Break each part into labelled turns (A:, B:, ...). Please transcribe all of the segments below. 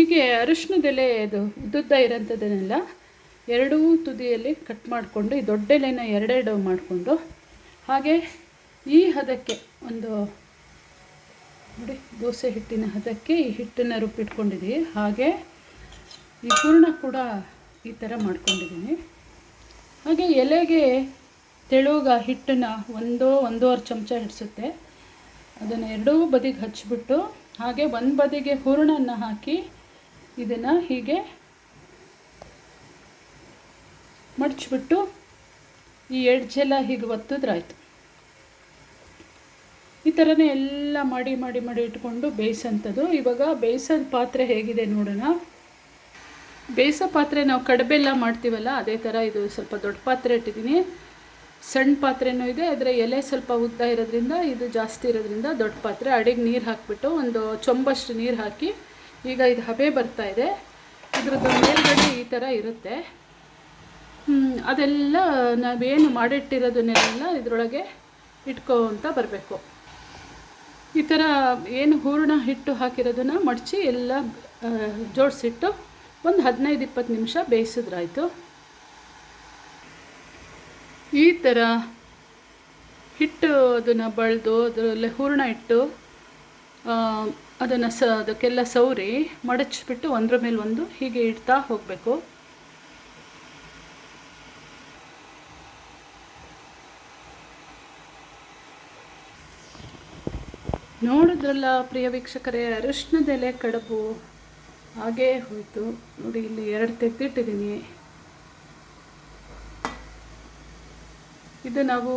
A: ಹೀಗೆ ಅರಿಶಿಣದೆಲೆ ಇದು ಉದ್ದುದ್ದ ಇರೋಂಥದ್ದನ್ನೆಲ್ಲ ಎರಡೂ ತುದಿಯಲ್ಲಿ ಕಟ್ ಮಾಡಿಕೊಂಡು ಈ ದೊಡ್ಡ ಎಲೆನ ಎರಡೆರಡು ಮಾಡಿಕೊಂಡು ಹಾಗೆ ಈ ಹದಕ್ಕೆ ಒಂದು ನೋಡಿ ದೋಸೆ ಹಿಟ್ಟಿನ ಹದಕ್ಕೆ ಈ ಹಿಟ್ಟನ್ನು ರುಬ್ಬಿಟ್ಕೊಂಡಿದ್ದೀವಿ. ಹಾಗೆ ಈ ಹೂರಣ ಕೂಡ ಈ ಥರ ಮಾಡ್ಕೊಂಡಿದ್ದೀನಿ. ಹಾಗೆ ಎಲೆಗೆ ತೆಳುಗ ಹಿಟ್ಟನ್ನು ಒಂದೂವರೆ ಚಮಚ ಹಿಡಿಸುತ್ತೆ. ಅದನ್ನು ಎರಡೂ ಬದಿಗೆ ಹಚ್ಚಿಬಿಟ್ಟು ಹಾಗೆ ಒಂದು ಬದಿಗೆ ಹೂರಣನ ಹಾಕಿ ಇದನ್ನು ಹೀಗೆ ಮಡಚಿಬಿಟ್ಟು ಈ ಎಡ್ಜೆಲ್ಲ ಹೀಗೆ ಒತ್ತಿದ್ರಾಯ್ತು. ಈ ಥರನೇ ಎಲ್ಲ ಮಾಡಿ ಮಾಡಿ ಮಾಡಿ ಇಟ್ಕೊಂಡು ಬೇಯಿಸೋಂಥದ್ದು. ಇವಾಗ ಬೇಯಿಸೋ ಪಾತ್ರೆ ಹೇಗಿದೆ ನೋಡೋಣ. ಬೇಯಿಸೋ ಪಾತ್ರೆ ನಾವು ಕಡುಬೆಲ್ಲ ಮಾಡ್ತೀವಲ್ಲ ಅದೇ ಥರ ಇದು ಸ್ವಲ್ಪ ದೊಡ್ಡ ಪಾತ್ರೆ ಇಟ್ಟಿದ್ದೀನಿ. ಸಣ್ಣ ಪಾತ್ರೆನೂ ಇದೆ, ಆದರೆ ಎಲೆ ಸ್ವಲ್ಪ ಉದ್ದ ಇರೋದ್ರಿಂದ ಇದು ಜಾಸ್ತಿ ಇರೋದ್ರಿಂದ ದೊಡ್ಡ ಪಾತ್ರೆ. ಅಡಿಗೆ ನೀರು ಹಾಕಿಬಿಟ್ಟು ಒಂದು ಚೊಂಬಷ್ಟು ನೀರು ಹಾಕಿ ಈಗ ಇದು ಹಬೆ ಬರ್ತಾಯಿದೆ. ಇದ್ರದ್ದು ಮೇಲ್ಗಡೆ ಈ ಥರ ಇರುತ್ತೆ. ಅದೆಲ್ಲ ನಾವೇನು ಮಾಡಿಟ್ಟಿರೋದನ್ನೆಲ್ಲ ಇದರೊಳಗೆ ಇಟ್ಕೊತ ಬರಬೇಕು. ಈ ಥರ ಏನು ಹೂರಣ ಹಿಟ್ಟು ಹಾಕಿರೋದನ್ನು ಮಡಚಿ ಎಲ್ಲ ಜೋಡಿಸಿಟ್ಟು ಒಂದು 15-20 ನಿಮಿಷ ಬೇಯಿಸಿದ್ರಾಯ್ತು. ಈ ಥರ ಹಿಟ್ಟು ಅದನ್ನು ಬಳ್ದು ಅದರಲ್ಲೇ ಹೂರಣ ಇಟ್ಟು ಅದನ್ನು ಅದಕ್ಕೆಲ್ಲ ಸೌರಿ ಮಡಚಿಬಿಟ್ಟು ಒಂದ್ರ ಮೇಲೆ ಒಂದು ಹೀಗೆ ಇಡ್ತಾ ಹೋಗಬೇಕು. ನೋಡಿದ್ರಲ್ಲ ಪ್ರಿಯ ವೀಕ್ಷಕರೇ, ಅರಿಶಿಣದೆಲೆ ಕಡುಬು ಹಾಗೇ ಹೋಯಿತು ನೋಡಿ. ಇಲ್ಲಿ 2 ತೆಗೆದಿಟ್ಟಿದ್ದೀನಿ. ಇದು ನಾವು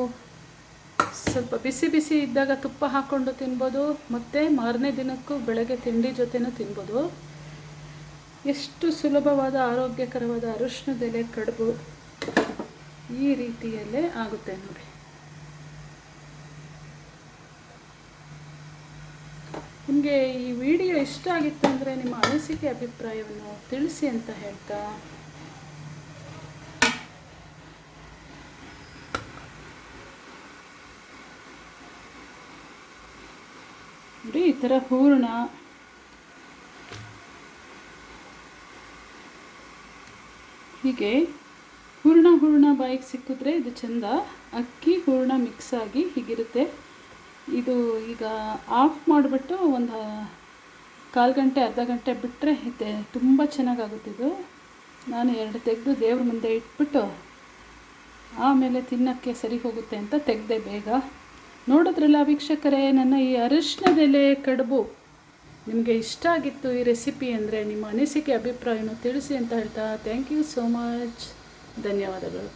A: ಸ್ವಲ್ಪ ಬಿಸಿ ಬಿಸಿ ಇದ್ದಾಗ ತುಪ್ಪ ಹಾಕ್ಕೊಂಡು ತಿನ್ಬೋದು, ಮತ್ತು ಮಾರನೇ ದಿನಕ್ಕೂ ಬೆಳಗ್ಗೆ ತಿಂಡಿ ಜೊತೆನೂ ತಿನ್ಬೋದು. ಎಷ್ಟು ಸುಲಭವಾದ ಆರೋಗ್ಯಕರವಾದ ಅರಿಶಿಣದೆಲೆ ಕಡುಬು ಈ ರೀತಿಯಲ್ಲೇ ಆಗುತ್ತೆ ನೋಡಿ. ನಿಮಗೆ ಈ ವಿಡಿಯೋ ಇಷ್ಟ ಆಗಿತ್ತು ಅಂದರೆ ನಿಮ್ಮ ಅನಿಸಿಕೆ ಅಭಿಪ್ರಾಯವನ್ನು ತಿಳಿಸಿ ಅಂತ ಹೇಳ್ತಾ ನೋಡಿ ಈ ಥರ ಹೂರಣ ಹೀಗೆ ಹೂರಣ ಬಾಯಿಗೆ ಸಿಕ್ಕಿದ್ರೆ ಇದು ಚೆಂದ. ಅಕ್ಕಿ ಹೂರಣ ಮಿಕ್ಸ್ ಆಗಿ ಹೀಗಿರುತ್ತೆ. ಇದು ಈಗ ಆಫ್ ಮಾಡಿಬಿಟ್ಟು ಒಂದು 1/4 ಗಂಟೆ ಅರ್ಧ ಗಂಟೆ ಬಿಟ್ಟರೆ ತುಂಬ ಚೆನ್ನಾಗಾಗುತ್ತಿದ್ದು. ನಾನು 2 ತೆಗೆದು ದೇವ್ರ ಮುಂದೆ ಇಟ್ಬಿಟ್ಟು ಆಮೇಲೆ ತಿನ್ನೋಕ್ಕೆ ಸರಿ ಹೋಗುತ್ತೆ ಅಂತ ತೆಗೆದೆ ಬೇಗ. ನೋಡಿದ್ರಲ್ಲ ವೀಕ್ಷಕರೇ, ನನ್ನ ಈ ಅರಿಶಿಣದೆಲೆ ಕಡುಬು ನಿಮಗೆ ಇಷ್ಟ ಆಗಿತ್ತು ಈ ರೆಸಿಪಿ ಅಂದರೆ ನಿಮ್ಮ ಅನಿಸಿಕೆ ಅಭಿಪ್ರಾಯವನ್ನು ತಿಳಿಸಿ ಅಂತ ಹೇಳ್ತಾ ಥ್ಯಾಂಕ್ ಯು ಸೋ ಮಚ್. ಧನ್ಯವಾದಗಳು.